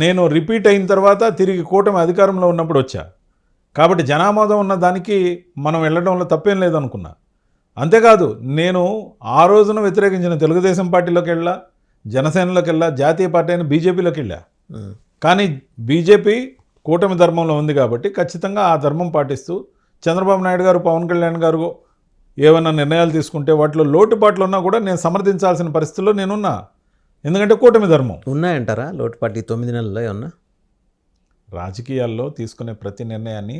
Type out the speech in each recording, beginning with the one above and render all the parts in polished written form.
నేను రిపీట్ అయిన తర్వాత తిరిగి కూటమి అధికారంలో ఉన్నప్పుడు వచ్చా. కాబట్టి జనామోదం ఉన్న దానికి మనం వెళ్ళడంలో తప్పేం లేదనుకున్నా. అంతేకాదు నేను ఆ రోజున వ్యతిరేకించిన తెలుగుదేశం పార్టీలోకి వెళ్ళా, జనసేనలోకి వెళ్ళా, జాతీయ పార్టీ అయిన బీజేపీలోకి వెళ్ళా. కానీ బీజేపీ కూటమి ధర్మంలో ఉంది కాబట్టి ఖచ్చితంగా ఆ ధర్మం పాటిస్తూ చంద్రబాబు నాయుడు గారు, పవన్ కళ్యాణ్ గారు ఏమన్నా నిర్ణయాలు తీసుకుంటే వాటిలో లోటుపాట్లు ఉన్నా కూడా నేను సమర్థించాల్సిన పరిస్థితుల్లో నేనున్నా. ఎందుకంటే కూటమి ధర్మం. ఉన్నాయంటారా లోటుపాట్లు 9 నెలల్లో ఏమన్నా? రాజకీయాల్లో తీసుకునే ప్రతి నిర్ణయాన్ని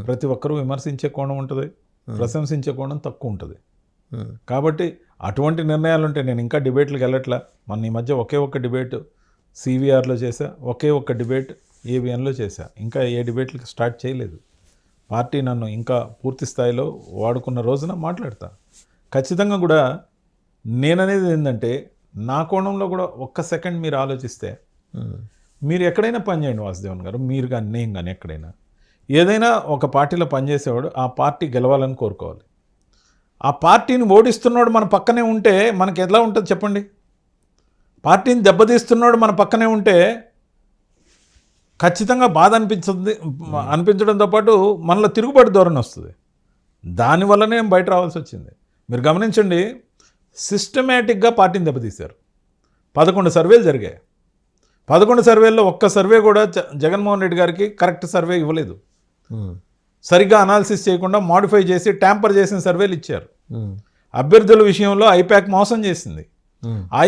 ప్రతి ఒక్కరూ విమర్శించే కోణం ఉంటుంది, ప్రశంసించే కోణం తక్కువ ఉంటుంది. కాబట్టి అటువంటి నిర్ణయాలు ఉంటే నేను ఇంకా డిబేట్లకు వెళ్ళట్లా. మన ఈ మధ్య ఒకే ఒక్క డిబేట్ సివిఆర్లో చేశా, ఒకే ఒక్క డిబేట్ ఏబిఎన్లో చేశా. ఇంకా ఏ డిబేట్లకు స్టార్ట్ చేయలేదు. పార్టీ నన్ను ఇంకా పూర్తి స్థాయిలో వాడుకున్న రోజున మాట్లాడతా. ఖచ్చితంగా కూడా నేననేది ఏంటంటే నా కోణంలో కూడా ఒక్క సెకండ్ మీరు ఆలోచిస్తే, మీరు ఎక్కడైనా పనిచేయండి వాసుదేవన్ గారు, మీరు కానీ నేను కానీ ఎక్కడైనా ఏదైనా ఒక పార్టీలో పనిచేసేవాడు ఆ పార్టీ గెలవాలని కోరుకోవాలి. ఆ పార్టీని ఓడిస్తున్నాడు మన పక్కనే ఉంటే మనకి ఎలా ఉంటుంది చెప్పండి? పార్టీని దెబ్బతీస్తున్నాడు మన పక్కనే ఉంటే ఖచ్చితంగా బాధ అనిపించడంతో పాటు మనలో తిరుగుబాటు ధోరణి వస్తుంది. దానివల్లనే బయట రావాల్సి వచ్చింది. మీరు గమనించండి, సిస్టమేటిక్గా పార్టీని దెబ్బతీశారు. 11 సర్వేలు జరిగాయి. 11 సర్వేల్లో ఒక్క సర్వే కూడా జగన్మోహన్ రెడ్డి గారికి కరెక్ట్ సర్వే ఇవ్వలేదు. సరిగ్గా అనాలిసిస్ చేయకుండా మాడిఫై చేసి ట్యాంపర్ చేసిన సర్వేలు ఇచ్చారు. అభ్యర్థుల విషయంలో ఐప్యాక్ మోసం చేసింది.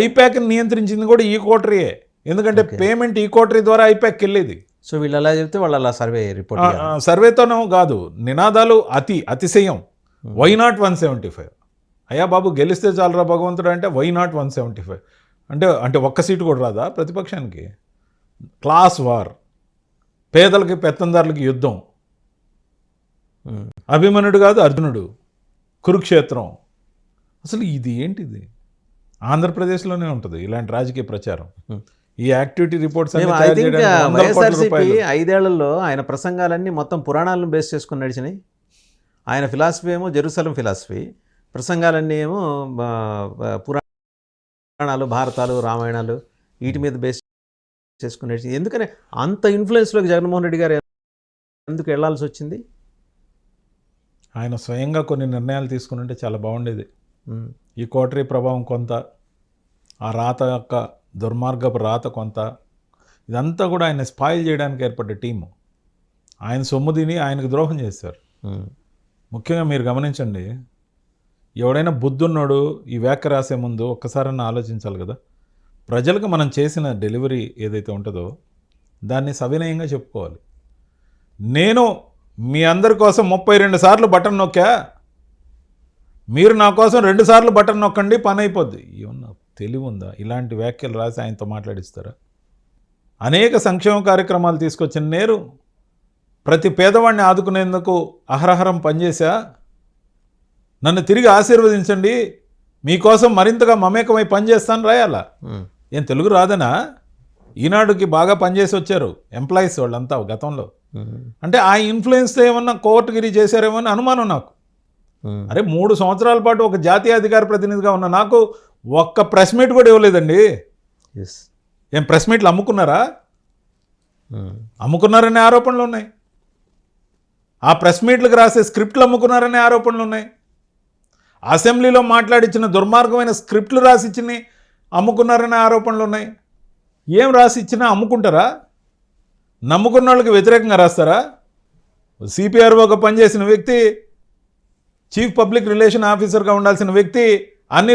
ఐప్యాక్ని నియంత్రించింది కూడా ఈ కోటరీయే. ఎందుకంటే పేమెంట్ ఈ కోటరీ ద్వారా ఐప్యాక్కి వెళ్ళేది. సో వీళ్ళు అలా చెప్తే వాళ్ళు అలా సర్వే రిపోర్ట్ సర్వేతోనూ కాదు, నినాదాలు అతిశయం. Why not 175? అయ్యా బాబు గెలిస్తే చాలరా భగవంతుడు అంటే వై నాట్ 175 అంటే ఒక్క సీటు కూడా రాదా ప్రతిపక్షానికి? క్లాస్ వార్, పేదలకి పెత్తందారులకి యుద్ధం, అభిమన్యుడు కాదు అర్జునుడు, కురుక్షేత్రం. అసలు ఇది ఏంటిది? ఆంధ్రప్రదేశ్లోనే ఉంటుంది ఇలాంటి రాజకీయ ప్రచారం. ఈ యాక్టివిటీ రిపోర్ట్స్ వైఎస్ఆర్సీపీ 5 ఏళ్లలో ఆయన ప్రసంగాలన్నీ మొత్తం పురాణాలను బేస్ చేసుకుని నడిచినాయి. ఆయన ఫిలాసఫీ ఏమో జెరూసలం ఫిలాసఫీ, ప్రసంగాలన్నీ ఏమో పురాణాలు, భారతాలు, రామాయణాలు వీటి మీద బేస్ చేసుకుని నడిచింది. ఎందుకని అంత ఇన్ఫ్లుయెన్స్లోకి జగన్మోహన్ రెడ్డి గారు ఎందుకు వెళ్లాల్సి వచ్చింది? ఆయన స్వయంగా కొన్ని నిర్ణయాలు తీసుకుని ఉంటే చాలా బాగుండేది. ఈ కోటరీ ప్రభావం కొంత, ఆ రాత యొక్క దుర్మార్గపు రాత కొంత, ఇదంతా కూడా ఆయన స్పాయిల్ చేయడానికి ఏర్పడ్డ టీము. ఆయన సొమ్ము తిని ఆయనకు ద్రోహం చేశారు. ముఖ్యంగా మీరు గమనించండి, ఎవడైనా బుద్ధున్నాడు ఈ వ్యాఖ్య రాసే ముందు ఒక్కసారన్నా ఆలోచించాలి కదా. ప్రజలకు మనం చేసిన డెలివరీ ఏదైతే ఉంటుందో దాన్ని సవినయంగా చెప్పుకోవాలి. నేను మీ అందరి కోసం 32 సార్లు బటన్ నొక్కా, మీరు నా కోసం 2 సార్లు బటన్ నొక్కండి, పని అయిపోద్ది. ఏమన్నా తెలివి ఉందా? ఇలాంటి వ్యాఖ్యలు రాసి ఆయనతో మాట్లాడిస్తారా? అనేక సంక్షేమ కార్యక్రమాలు తీసుకొచ్చిన నేను ప్రతి పేదవాడిని ఆదుకునేందుకు అహరహరం పనిచేశా. నన్ను తిరిగి ఆశీర్వదించండి, మీకోసం మరింతగా మమేకమై పనిచేస్తాను రాయాలా? ఏం తెలుగు రాదనా? ఈనాడుకి బాగా పనిచేసి వచ్చారు ఎంప్లాయీస్ వాళ్ళంతా గతంలో. అంటే ఆ ఇన్ఫ్లుయెన్స్తో ఏమన్నా కోర్టుగిరి చేశారేమో అని అనుమానం నాకు. అరే 3 సంవత్సరాల పాటు ఒక జాతీయ అధికార ప్రతినిధిగా ఉన్న నాకు ఒక్క ప్రెస్ మీట్ కూడా ఇవ్వలేదండి. ఏం ప్రెస్ మీట్లు అమ్ముకున్నారా? అమ్ముకున్నారనే ఆరోపణలు ఉన్నాయి. ఆ ప్రెస్ మీట్లకు రాసే స్క్రిప్ట్లు అమ్ముకున్నారనే ఆరోపణలు ఉన్నాయి. అసెంబ్లీలో మాట్లాడించిన దుర్మార్గమైన స్క్రిప్ట్లు రాసిచ్చి అమ్ముకున్నారనే ఆరోపణలు ఉన్నాయి. ఏం రాసిచ్చినా అమ్ముకుంటారా? నమ్ముకున్న వాళ్ళకి వ్యతిరేకంగా రాస్తారా? సిపిఆర్ఓగా పనిచేసిన వ్యక్తి, చీఫ్ పబ్లిక్ రిలేషన్ ఆఫీసర్గా ఉండాల్సిన వ్యక్తి అన్ని